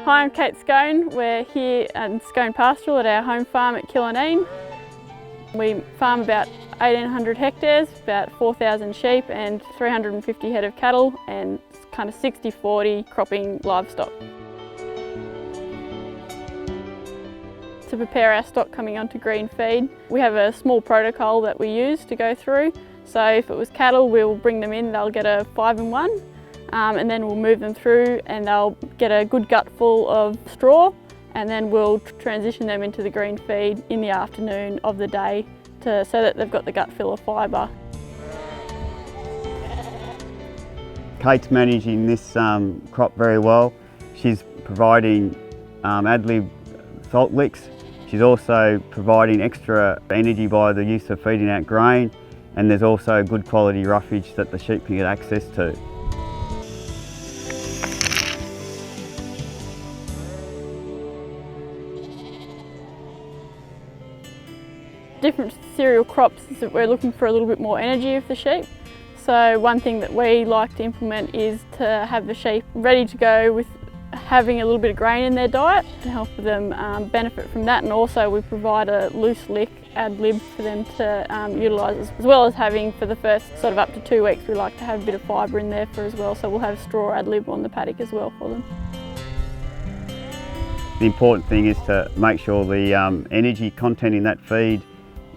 Hi, I'm Kate Schoen. We're here at Schoen Pastoral at our home farm at Killanine. We farm about 1,800 hectares, about 4,000 sheep and 350 head of cattle, and kind of 60-40 cropping livestock. To prepare our stock coming onto green feed, we have a small protocol that we use to go through. So if it was cattle, we'll bring them in, they'll get a 5-in-1, and then we'll move them through and they'll get a good gutful of straw, and then we'll transition them into the green feed in the afternoon of the day so that they've got the gut fill of fibre. Kate's managing this crop very well. She's providing ad lib salt licks. She's also providing extra energy by the use of feeding out grain, and there's also good quality roughage that the sheep can get access to. Different cereal crops is that we're looking for a little bit more energy of the sheep. So one thing that we like to implement is to have the sheep ready to go with having a little bit of grain in their diet to help them benefit from that, and also we provide a loose lick ad lib for them to utilise, as well as having for the first sort of up to 2 weeks we like to have a bit of fibre in there for as well, so we'll have straw ad lib on the paddock as well for them. The important thing is to make sure the energy content in that feed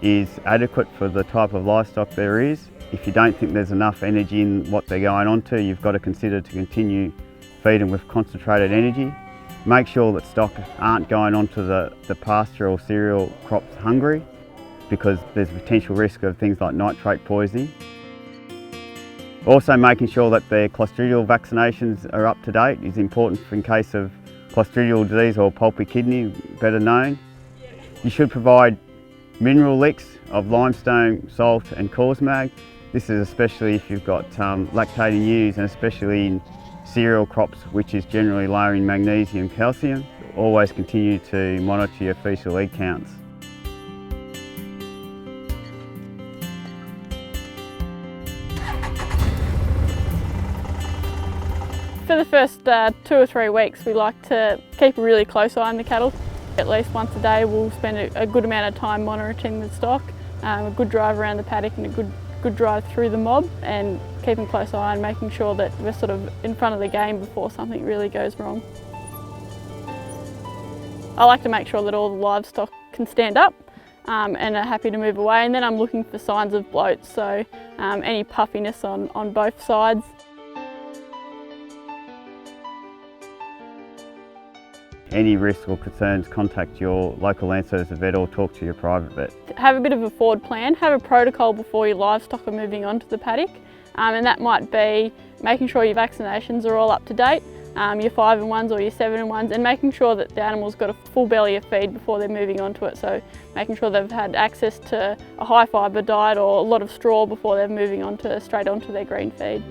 is adequate for the type of livestock there is. If you don't think there's enough energy in what they're going on to, you've got to consider to continue feeding with concentrated energy. Make sure that stock aren't going onto the pasture or cereal crops hungry, because there's a potential risk of things like nitrate poisoning. Also making sure that their clostridial vaccinations are up to date is important in case of clostridial disease or pulpy kidney, better known. You should provide mineral licks of limestone, salt and Corsmag. This is especially if you've got lactating ewes, and especially in cereal crops, which is generally low in magnesium, calcium. Always continue to monitor your fecal egg counts. For the first 2 or 3 weeks we like to keep a really close eye on the cattle. At least once a day we'll spend a good amount of time monitoring the stock, a good drive around the paddock and a good drive through the mob, and keeping a close eye and making sure that we're sort of in front of the game before something really goes wrong. I like to make sure that all the livestock can stand up and are happy to move away, and then I'm looking for signs of bloat, so any puffiness on both sides. Any risks or concerns, contact your local land service vet or talk to your private vet. Have a bit of a forward plan, have a protocol before your livestock are moving onto the paddock, and that might be making sure your vaccinations are all up to date, your 5-in-1s or your 7-in-1s, and making sure that the animal's got a full belly of feed before they're moving onto it, so making sure they've had access to a high fibre diet or a lot of straw before they're moving straight onto their green feed.